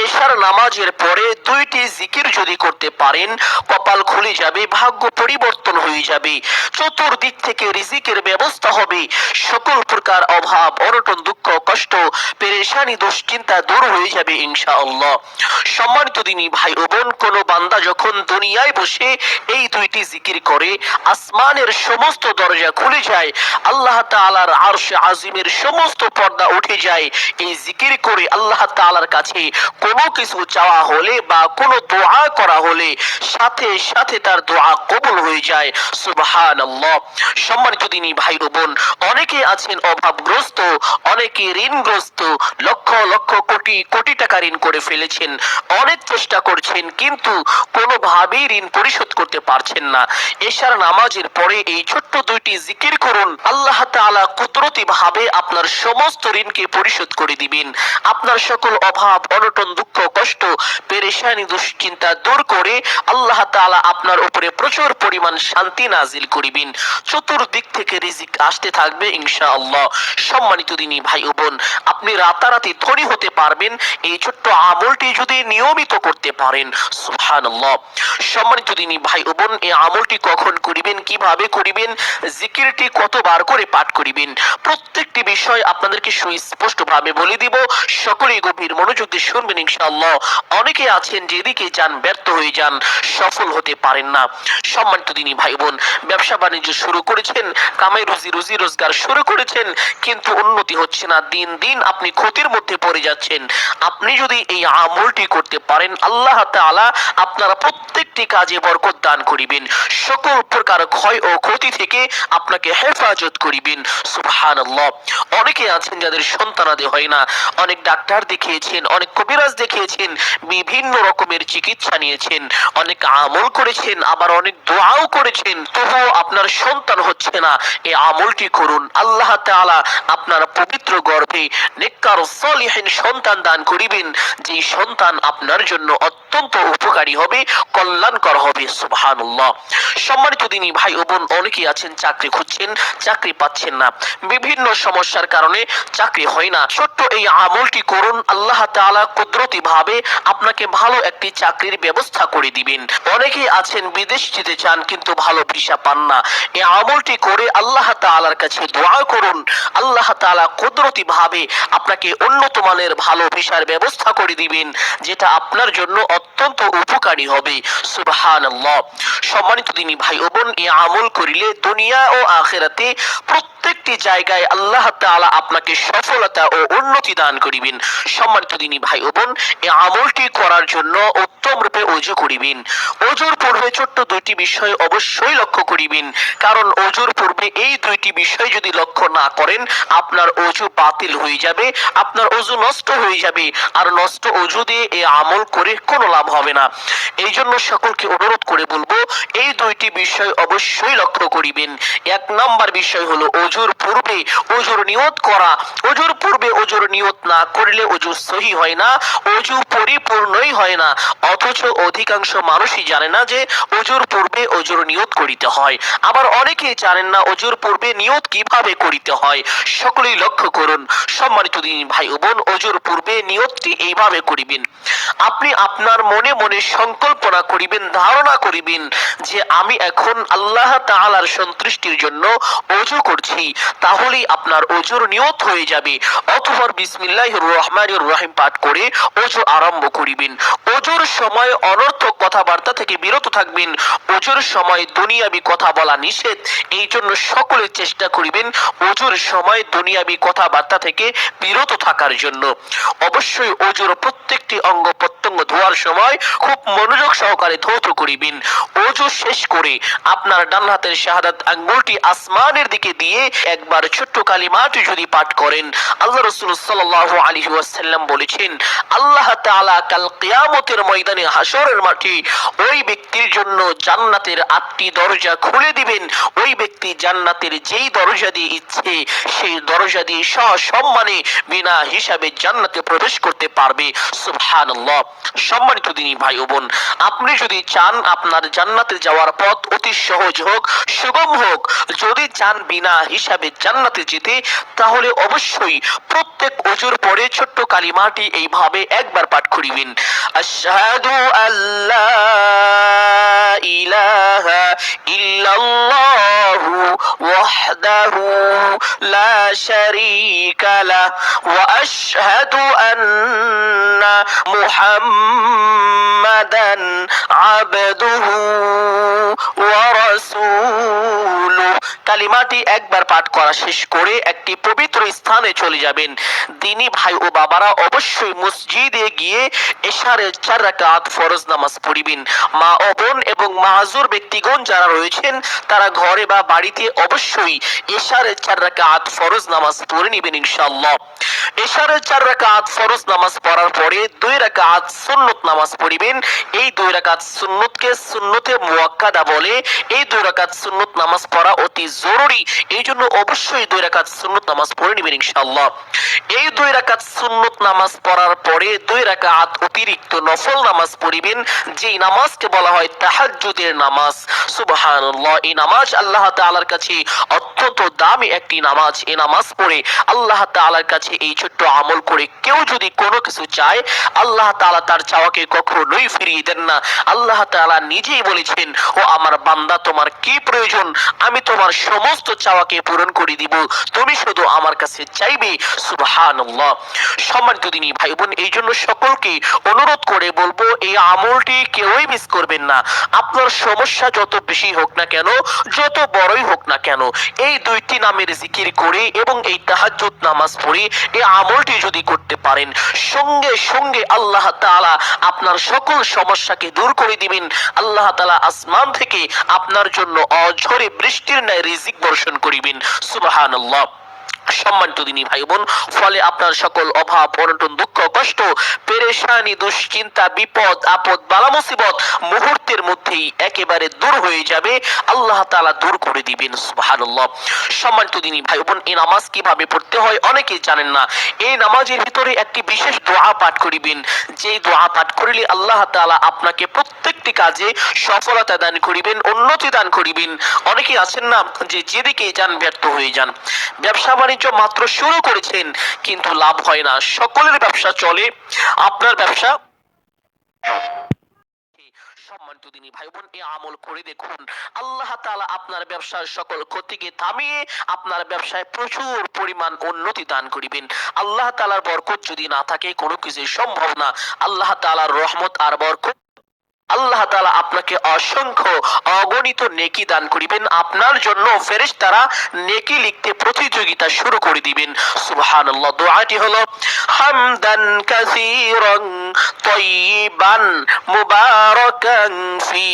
এশার নামাজের পরে দুইটি জিকির যদি করতে পারেন, কপাল খুলে যাবে, ভাগ্য পরিবর্তন হয়ে যাবে, চতুর্দিক থেকে রিজিকের ব্যবস্থা হবে, সকল প্রকার অভাব অনটন দুঃখ কষ্ট পেরেশানি দুশ্চিন্তা দূর হয়ে যাবে ইনশাআল্লাহ। সম্মানিত দিনী ভাই ও বোন, কোন বান্দা যখন দুনিয়ায় বসে এই দুইটি জিকির করে, আসমানের সমস্ত দরজা খুলে যায়, আল্লাহ তাআলার আরশ আজিমের সমস্ত পর্দা উঠে যায়। এই জিকির করে আল্লাহ তাআলার কাছে কোনো কিছু চাওয়া হলে বা কোনো দোয়া করা হলে সাথে সাথে তার দোয়া কবুল হয়ে যায়। সুবহানাল্লাহ। সম্মানিত দিনী ভাই ও বোন, অনেকে আছেন অভাবগ্রস্ত, অনেকে ঋণগ্রস্ত, লক্ষ লক্ষ কোটি কোটি টাকা ঋণ করে ফেলেছেন, অনেক চেষ্টা করছেন কিন্তু কোনোভাবেই ঋণ পরিশোধ করতে পারছেন না। এশার নামাজের পরে এই ছোট্ট দুইটি জিকির করুন, আল্লাহ তাআলা কুদরতি ভাবে আপনার সমস্ত ঋণকে পরিশোধ করে দিবেন। আপনার সকল অভাব অনটন দুঃখ কষ্ট পেরেশানি দুশ্চিন্তা দূর করে আল্লাহ তাআলা আপনার উপরে প্রচুর পরিমাণ শান্তি নাজিল করিবেন। চতুর্দিক থেকে রিজিক আসতে থাকবে ইনশাআল্লাহ। সম্মানিত দিনী ভাই ও বোন, আপনি রাতারাতি ধনী হতে পারবেন এই ছোট্ট আমলটি যদি নিয়মিত করতে পারেন। সুবহানাল্লাহ। সম্মানিত দিনী ভাই ও বোন, এই আমলটি কখন করিবেন, কিভাবে করিবেন, জিকিরটি কতবার করে পাঠ করিবেন, প্রত্যেকটি বিষয় আপনাদেরকে সুস্পষ্ট ভাবে বলে দিব। সকলেই গভীর মনোযোগ দিয়ে শুনবেন ইনশাআল্লাহ। অনেকে আছেন যেদিকে যান ব্যর্থ হয়ে যান, সফল হতে পারেন না। সম্মানিত দিনী ভাই বোন, ব্যবসা বাণিজ্য শুরু করেছেন, কামাই রুজি রোজগার শুরু করেছেন, কিন্তু উন্নতি হচ্ছে না, দিন দিন আপনি ক্ষতির মধ্যে পড়ে যাচ্ছেন। আপনি যদি এই আমলটি করতে পারেন, আল্লাহ তাআলা আপনার প্রত্যেকটি কাজে বরকত দান করিবেন, সকল প্রকার ক্ষয় ও ক্ষতি থেকে আপনাকে হেফাজত করিবেন। সুবহানাল্লাহ। অনেকে আছেন যাদের সন্তানাদি হয় না, অনেক ডাক্তার দেখিয়েছেন, অনেক কবিরাজ দেখিয়েছেন, বিভিন্ন রকমের চিকিৎসা নিয়েছেন, অনেক আমল করেছেন, আবার অনেক দোয়াও করেছেন, তবুও আপনার সন্তান হচ্ছে না। এই আমলটি করুন, আল্লাহ তাআলা আপনার পবিত্র গর্ভে নেককার সলিহিন সন্তান দান করিবেন, যে সন্তান আপনার জন্য অত্যন্ত উপকারী হবে, কল্যাণকর হবে। সুবহানাল্লাহ। সম্মানিত দিনী ভাই ও বোন, অনেকে আছেন চাকরি খুঁজছেন, চাকরি পাচ্ছেন না, বিভিন্ন সমস্যার কারণে চাকরি হয় না। ছোট্ট এই আমলটি করুন, আল্লাহ তাআলা কুদরতি ভাবে আপনাকে ভালো একটি চাকরির ব্যবস্থা করে দিবেন। অনেকে আছেন বিদেশ যেতে চান কিন্তু ভালো ভিসা পান না। এই আমলটি করে আল্লাহ তাআলার কাছে দোয়া করুন, আল্লাহ তাআলা কুদরতি ভাবে আপনাকে উন্নত মানের ভালো ভিসার ব্যবস্থা করে দিবেন, যেটা আপনার জন্য অত্যন্ত উপকারী হবে। সুবহানাল্লাহ। সম্মানিত দিনী ভাই ও বোন, এই আমল করিলে দুনিয়া ও আখিরাতে প্রত্যেকটি জায়গায় আল্লাহ তাআলা আপনাকে সফলতা ও উন্নতি দান করিবেন। সম্মানিত দিনী ভাই ও বোন, এই আমলটি করার জন্য উত্তম রূপে ওযু করিবেন। ওযুর পূর্বে ছোট্ট দুইটি বিষয় অবশ্যই লক্ষ্য করিবেন, কারণ ওযুর পূর্বে এই দুইটি বিষয় যদি লক্ষ্য না করেন, আপনার ওযু বাতিল হয়ে যাবে, আপনার ওযু নষ্ট হয়ে যাবে, আর নষ্ট ওযু দিয়ে এই আমল করে কোনো লাভ হবে না। এই জন্য সকলকে অনুরোধ করে বলবো, এই দুইটি বিষয় অবশ্যই লক্ষ্য করিবেন। এক নাম্বার বিষয় হলো ওযুর পূর্বে ওযুর নিয়ত করা। ওযুর পূর্বে ওযুর নিয়ত না করলে ওযু সহি হয় না, ওযু পরিপূর্ণই হয় না। অথচ অধিকাংশ মানুষই জানে না যে ওযুর পূর্বে ওযুর নিয়ত করিতে হয়, আবার অনেকেই জানেন না ওযুর পূর্বে নিয়ত কিভাবে করিতে হয়। সকলেই লক্ষ্য করুন। সম্মানিত দিনী ভাই ও বোন, ওযুর পূর্বে নিয়তটি এইভাবে করিবেন। আপনি আপনার মনে মনে সংকল্পনা করিবেন, ধারণা করিবেন যে আমি এখন আল্লাহ তাআলার সন্তুষ্টির জন্য ওযু করছি, তাহলেই আপনার ওযুর নিয়ত হয়ে যাবে। অতঃপর বিসমিল্লাহির রহমানির রহিম পাঠ করে ওযু আরম্ভ করিবেন। ওযুর সময় অনর্থক কথাবার্তা থেকে বিরত থাকবেন। ওযুর সময় দুনিয়াবি কথা বলা নিষেধ, এই জন্য সকলে চেষ্টা করিবেন ওযুর সময় দুনিয়াবি কথাবার্তা থেকে বিরত থাকার জন্য। অবশ্যই ওযুর প্রত্যেকটি অঙ্গ প্রত্যঙ্গ ধোয়ার সময় খুব মনোযোগ সহকারে ধৌত করিবেন। ওযু শেষ করে আপনার ডান হাতের শাহাদাত আঙ্গুলটি আসমানের দিকে দিয়ে একবার ছোট্ট কালিমাটি যদি পাঠ করেন, আল্লাহ রাসূল সাল্লাল্লাহু আলাইহি ওয়াসাল্লাম বলেছেন, আল্লাহ তাআলা কাল কিয়ামতের ময়দানে ময়দানে হাসরের মাঠে ওই ব্যক্তির জন্য জান্নাতের 8টি দরজা খুলে দিবেন। ওই ব্যক্তি জান্নাতের যেই দরজা দিয়ে ইচ্ছে সেই দরজা দিয়ে সসম্মানে বিনা হিসাবে জান্নাতে প্রবেশ করতে পারবে। সুবহানাল্লাহ। সম্মানিত দিনী ভাই ও বোন, আপনি যদি চান আপনার জান্নাতে যাওয়ার পথ অতি সহজ হোক, সুগম হোক, যদি চান বিনা হিসাবে জান্নাতে যেতে, তাহলে অবশ্যই প্রত্যেক ওযুর পরে ছোট্ট কালিমাটি এইভাবে একবার পাঠ করিবেন। আশহাদু আল্লা ইলাহা ইল্লাল্লাহু ওয়াহদাহু লা শারীকা লাহ ওয়া আশহাদু আন্না মুহাম্মাদান আবদুহু ওয়া রাসূলুহু। কালিমাটি একবার পাঠ করা শেষ করে একটি পবিত্র স্থানে চলে যাবেন। দিনী ভাই ও বাবারা, অবশ্যই মসজিদে গিয়ে এশারের 4 রাকাত ফরজ নামাজ পড়িবেন। মা ও বোন এবং মাহজুর ব্যক্তিগণ যারা রয়েছেন তারা ঘরে বা বাড়িতে অবশ্যই এশারের 4 রাকাত ফরজ নামাজ পড়ে নেবেন ইনশাআল্লাহ। এশারের 4 রাকাত ফরজ নামাজ পড়ার পরে 2 রাকাত সুন্নত নামাজ পড়িবেন। এই 2 রাকাত সুন্নতকে সুন্নতে মুআক্কাদা বলে। এই 2 রাকাত সুন্নত নামাজ পড়া অতি জরুরি, এই জন্য অবশ্যই 2 রাকাত সুন্নত নামাজ পড়ে নেবেন ইনশাআল্লাহ। এই 2 রাকাত সুন্নত নামাজ পড়ার পরে 2 রাকাত অতিরিক্ত নফল নামাজ পড়িবেন, যেই নামাজকে বলা হয় তাহাজ্জুদের নামাজ। সুবহানাল্লাহ। এই নামাজ আল্লাহ তাআলার কাছে অত্যন্ত দামি একটি নামাজ। এই নামাজ পড়ে আল্লাহ তাআলার কাছে এই ছোট্ট আমল করে কেউ যদি কোনো কিছু চায়, আল্লাহ তাআলা তার চাওয়াকে কখনোই ফিরিয়ে দেন না। আল্লাহ তাআলা নিজেই বলেছেন, ও আমার বান্দা, তোমার কি প্রয়োজন, আমি তোমার সমস্ত চাওয়াকে পূরণ করে দিব, তুমি শুধু আমার কাছে চাইবে। সুবহানাল্লাহ। সম্মানিত দিনী ভাই বোন, এই জন্য সকলকে অনুরোধ করে বলবো, এই আমলটি কেউই মিস করবেন না। আপনার সমস্যা যত বেশি হোক না কেন, যত বড়ই হোক না কেন, এই 2টি নামের জিকির করে এবং এই তাহাজ্জুদ নামাজ পড়ে এই আমলটি যদি করতে পারেন, সঙ্গে সঙ্গে আল্লাহ তাআলা আপনার সকল সমস্যাকে দূর করে দিবেন। আল্লাহ তাআলা আসমান থেকে আপনার জন্য অঝরে বৃষ্টির ন্যায় রিজিক বর্ষণ করিবেন। সুবহানাল্লাহ। সম্মানিত দিনী ভাই বোন, ফলে আপনার সকল অভাব অনটন দুঃখ কষ্ট পেরেশানি দুশ্চিন্তা বিপদ আপদ বালা মুসিবত মুহূর্তের মধ্যেই একেবারে দূর হয়ে যাবে। আল্লাহ তাআলা দূর করে দিবেন। সুবহানাল্লাহ। সম্মানিত দিনী ভাই বোন, এই নামাজ কিভাবে পড়তে হয় অনেকেই জানেন না। এই নামাজের ভিতরে একটি বিশেষ দোয়া পাঠ করিবেন, যে দোয়া পাঠ করিলে আল্লাহ তাআলা আপনাকে প্রত্যেকটি কাজে সফলতা দান করিবেন, উন্নতি দান করিবেন। অনেকেই আছেন না যে যেদিকে যান ব্যর্থ হয়ে যান। ব্যবসা বাণিজ্য মাত্র শুরু করেছেন কিন্তু লাভ হয় না। সকলের ব্যবসা চলে, আপনার ব্যবসা। সম্মানিত দিনী ভাই বোন, এই আমল করে দেখুন, আল্লাহ তাআলা আপনার ব্যবসার সকল ক্ষতিকে থামিয়ে আপনার ব্যবসায় প্রচুর পরিমাণ উন্নতি দান করিবেন। আল্লাহ তাআলার বরকত যদি না থাকে কোনো কিছুই সম্ভব না। আল্লাহ তাআলার রহমত আর বরকত, আল্লাহ তাআলা আপনাকে অসংখ্য অগণিত নেকি দান করিবেন। আপনার জন্য ফেরেশতারা নেকি লিখতে প্রতিযোগিতা শুরু করে দিবেন। সুবহানাল্লাহ। দোয়াটি হলো হামদান কাসীরান তাইয়িবান মুবারাকান ফি।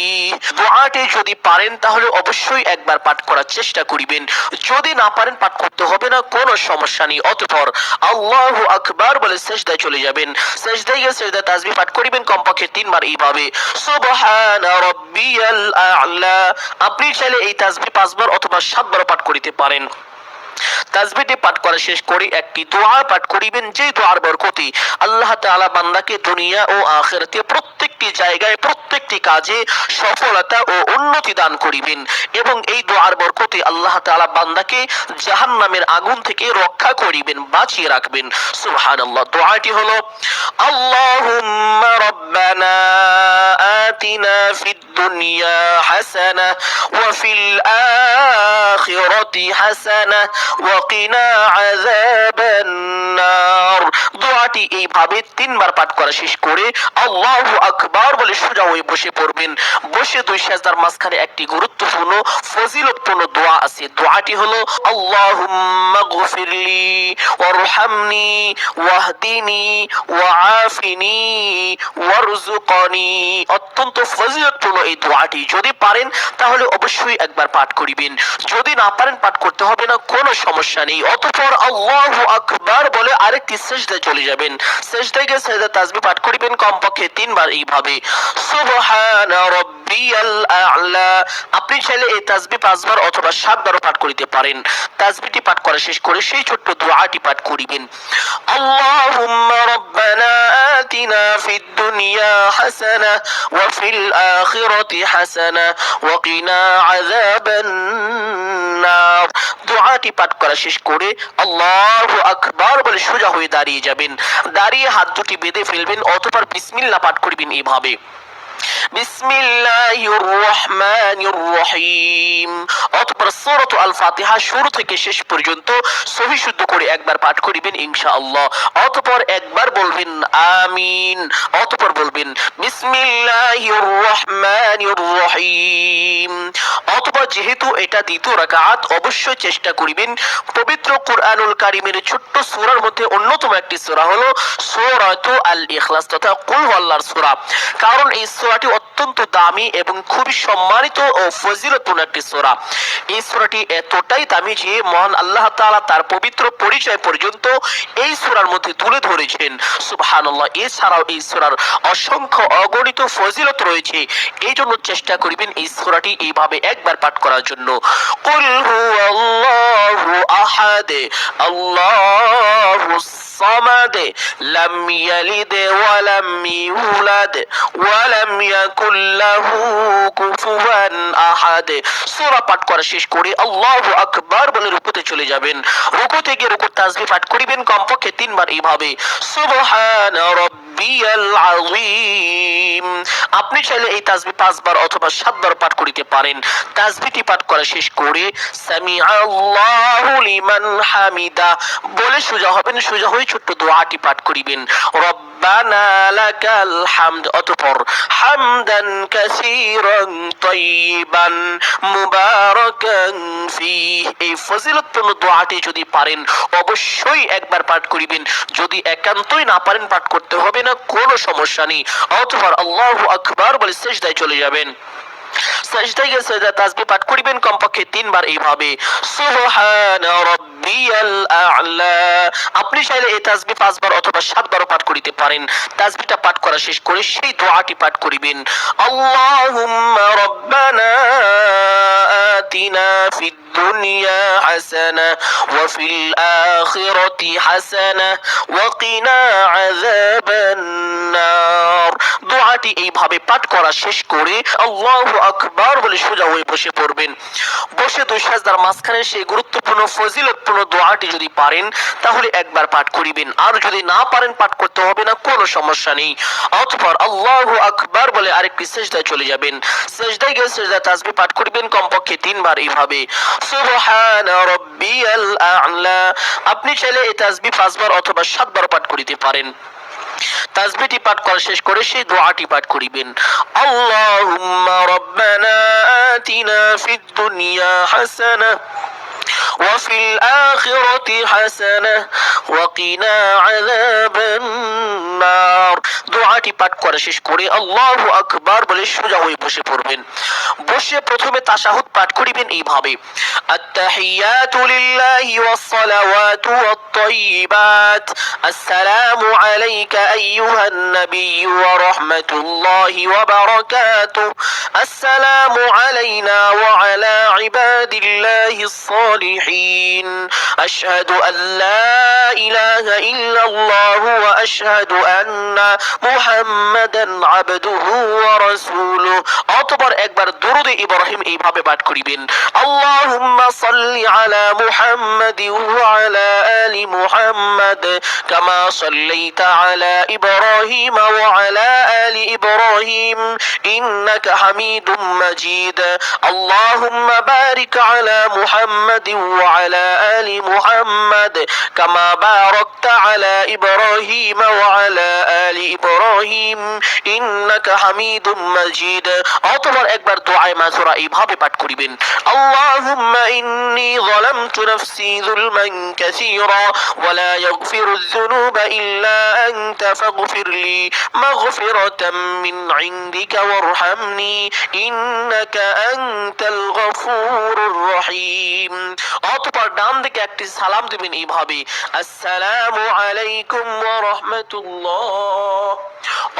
দোয়াটি যদি পারেন তাহলে অবশ্যই একবার পাঠ করার চেষ্টা করিবেন। যদি না পারেন পাঠ করতে হবে না, কোনো সমস্যা নেই। অতঃপর আল্লাহু আকবার বলে সিজদায় চলে যাবেন। সিজদায় গিয়ে সিজদা তাসবিহ পাঠ করিবেন কমপক্ষে 3 বার এইভাবে, সুবহানা রাব্বিয়াল আ'লা। আপনি চাইলে এই তাসবিহ 5 বার অথবা 7 বার পাঠ করিতে পারেন। তাসবিহটি পাঠ করা শেষ করে একটি দোয়া পাঠ করিবেন, যে দোয়ার বরকতে আল্লাহ তাআলা বান্দাকে দুনিয়া ও আখিরাতে প্রত্যেকটি জায়গায় প্রত্যেকটি কাজে সফলতা ও উন্নতি দান করিবেন। এবং এই দোয়ার বরকতে আল্লাহ তাআলা বান্দাকে জাহান্নামের আগুন থেকে রক্ষা করিবেন, বাঁচিয়ে রাখবেন। সুবহানাল্লাহ। দোয়াটি হলো আল্লাহুম্মা রাব্বানা আতিনা ফিদ দুনিয়া হাসানাহ ওয়া ফিল আখিরাতি হাসানাহ ওয়াকিনা আযাবান নার। দোয়াটি এইভাবে 3 বার পাঠ করা শেষ করে আল্লাহু আকবার বলে সোজা হয়ে বসে পড়বেন। বসে 2 সিজদার মাঝখানে একটি গুরুত্বপূর্ণ ফজিলতপূর্ণ দোয়া আছে। দোয়াটি হলো আল্লাহুম্মা গফিরলি ওয়ারহামনি ওয়াহদিনি ওয়াআফিনি ওয়ারযুকনি। অত্যন্ত ফজিলতপূর্ণ এই দোয়াটি, যদি পারেন তাহলে অবশ্যই একবার পাঠ করিবেন। যদি না পারেন পাঠ করতে হবে না, কোনো সমস্যা নেই। অতঃপর আল্লাহু আকবার বলে আরেকটি সিজদায় চলে যাবেন। সিজদায় গিয়ে সিজদা তাসবিহ পাঠ করিবেন কমপক্ষে 3 বার এইভাবে সুবহানা রাব্বিয়াল আ'লা। আপনি চাইলে এই তাসবিহ 5 বার অথবা 7 বারও পাঠ করিতে পারেন। তাসবিহটি পাঠ করা শেষ করে সেই ছোট্ট দোয়াটি পাঠ করিবেন। আল্লাহুম্মা রাব্বানা আতিনা ফিদ দুনিয়া হাসানাহ ওয়া ফিল আখিরাতি হাসানাহ ওয়া কিনা আযাবান নার। দোয়াটি পাঠ করা শেষ করে আল্লাহু আকবার বলে সোজা হয়ে দাঁড়িয়ে যাবেন। দাঁড়িয়ে হাত দুটি বেঁধে ফেলবেন, অতঃপর বিসমিল্লাহ পাঠ করবেন এইভাবে বিসমিল্লাহির রহমানির রহিম। অতঃপর সূরাত আল ফাতিহা শুরু থেকে শেষ পর্যন্ত সহি শুদ্ধ করে একবার পাঠ করিবেন ইনশাআল্লাহ। অতঃপর একবার বলবেন আমিন। অতঃপর বলবেন বিসমিল্লাহির রহমানির রহিম। অতঃপর যেহেতু এটা দ্বিতীয় রাকাত, অবশ্যই চেষ্টা করিবেন পবিত্র কুরআনুল কারীমের ছোট্ট সূরার মধ্যে অন্যতম একটি সূরা হলো সূরাতুল আল ইখলাস তথা কুল ওয়াল্লাহর সূরা। কারণ এই সূরাটি অত্যন্ত দামি এবং খুবই সম্মানিত ও ফজিলতপূর্ণ একটি সূরা। এই সূরাটি এতটাই দামি যে মহান আল্লাহ তাআলা তার পবিত্র পরিচয় পর্যন্ত এই সূরার মধ্যে তুলে ধরেছেন। সুবহানাল্লাহ। এছাড়াও এই সূরার অসংখ্য অগণিত ফজিলত রয়েছে। এই জন্য চেষ্টা করিবেন এই সূরাটি এইভাবে একবার পাঠ করার জন্য। কুল হুয়াল্লাহু আহাদ আল্লাহুস সামাদ লাম ইয়ালিদ ওয়া লাম ইউলাদ ওয়া লাম ইয়াকুল লাহু কুফুয়ান আহাদ। সূরা পাঠ করা শেষ করে আল্লাহু আকবার বলে রুকুতে চলে যাবেন। রুকুতে গিয়ে রুকুর তাসবিহ পাঠ করিবেন কমপক্ষে 3 বার এইভাবে সুবহানা রাব্বিয়াল আযীম। আপনি চাইলে এই তাসবিহ 5 বার অথবা 7 বার পাঠ করিতে পারেন। তাসবিহটি পাঠ করা শেষ করে সামিআল্লাহু লিমান হামিদা বলে সোজা হবেন। সোজা হয়ে ছোট্ট দোয়াটি পাঠ করিবেন রব্বানা লাকাল হামদ। অতঃপর হামদান কাসীরান তাইয়িবান মুবারাকান ফীহ। এই ফজিলতপূর্ণ দোয়াটি যদি পারেন অবশ্যই একবার পাঠ করিবেন। যদি একান্তই না পারেন পাঠ করতে হবে না, কোনো সমস্যা নেই। অতঃপর আল্লাহু আকবার বলে সিজদায় চলে যাবেন। সাজদায় গিয়ে সিজদা তাসবিহ পাঠ করিবেন কমপক্ষে 3 বার এইভাবে সুবহানা রাব্বিয়াল আ'লা। আপনি চাইলে এই তাসবিহ 5 বার অথবা 7 বারও পাঠ করিতে পারেন। তাসবিহটা পাঠ করা শেষ করে সেই দোয়াটি পাঠ করিবেন আল্লাহুম্মা রাব্বানা আতিনা ফিদ দুনিয়া হাসানাহ ওয়া ফিল আখিরাতি হাসানাহ ওয়া কিনা আযাবান নার। দোয়াটি এইভাবে পাঠ করা শেষ করে আল্লাহু আকবার বলে সোজা হয়ে বসে পড়বেন। বসে দুই সাজদার মাঝখানে সেই গুরুত্বপূর্ণ ফজিলতপূর্ণ দোয়াটি যদি পারেন তাহলে একবার পাঠ করিবেন, আর যদি না পারেন পাঠ করতে হবে না, কোনো সমস্যা নেই। অতঃপর আল্লাহু আকবার বলে আরেকটি সিজদায় চলে যাবেন। সিজদায় গিয়ে সিজদা তাসবিহ পাঠ করিবেন কমপক্ষে 3 বার এইভাবে সুবহানা রাব্বিয়াল আ'লা। আপনি চাইলে এই তাসবিহ 5 বার অথবা 7 বার পাঠ করিতে পারেন। তাসবিহটি পাঠ করা শেষ করে সেই দোয়াটি পাঠ করিবেন আল্লাহুম্মা রাব্বানা আতিনা ফিদ দুনিয়া হাসানাহ ওয়া ফিল আখিরাতি হাসানাহ ওয়া কিনা আযাবান নার। দোয়াটি পাঠ করা শেষ করে আল্লাহু আকবার বলে সোজা হয়ে বসে পড়বেন। বসে প্রথমে তাশাহুদ পাঠ করিবেন এইভাবে আত-তাহিয়াতু লিল্লাহি ওয়াস-সালাওয়াতু ওয়াত-তাইয়্যিবাত আসসালামু আলাইকা আইয়ুহান নাবিয়্যু ওয়া রাহমাতুল্লাহি ওয়া বারাকাতুহু আসসালামু আলাইনা ওয়া আলা ইবাদিল্লাহিস সালিহিন আশহাদু আল লা ইলাহা ইল্লাল্লাহু ওয়া আশহাদু আন্না মুহাম্মাদান আবদুহু ওয়া রাসূলুহু। অতঃপর একবার দুরূদে ইব্রাহিম এইভাবে পাঠ করিবেন আল্লাহুম্মা সাল্লি আলা মুহাম্মাদিন ওয়া আলা আলি মুহাম্মাদ কামা সাল্লাইতা আলা ইব্রাহিম ওয়া আলা আলি ইব্রাহিম ইন্নাকা হামিদুম মাজিদ। আল্লাহুম্মা বারিক আলা মুহাম্মাদিন ওয়া আলা আলি মুহাম্মাদ কামা বারাকতা আলা ইব্রাহিম ওয়া আলা আলি ইব্রাহিম ইন্নাকা হামিদুম মাজিদ। অতঃপর একবার দোয়ায়ে মাসুরা এইভাবে পাঠ করিবেন আল্লাহুম্মা ইন্নী যালামতু নাফসি যুলমান কাসীরা ওয়া লা ইয়াগফিরুয যুনুবা ইল্লা أنت فاغفر لي مغفرة من عندك وارحمني إنك أنت الغفور الرحيم। অতঃপর ডান দিকে একটি সালাম দিবেন এইভাবে, আসসালামু আলাইকুম ওয়া রাহমাতুল্লাহ।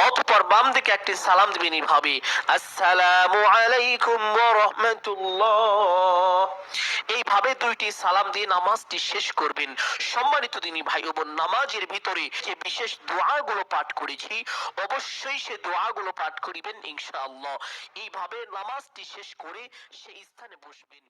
অতঃপর বাম দিকে একটি সালাম দিবেন এইভাবে, আসসালামু আলাইকুম ওয়া রাহমাতুল্লাহ। এইভাবে দুইটি সালাম দিয়ে নামাজটি শেষ করবেন। সম্মানিত দিনী ভাই ও বোন, নামাজের ভিতরে যে বিশেষ দোয়াগুলো পাঠ করেছি অবশ্যই সে দোয়াগুলো পাঠ করিবেন ইনশাআল্লাহ। এইভাবে নামাজটি শেষ করে সেই স্থানে বসবেন।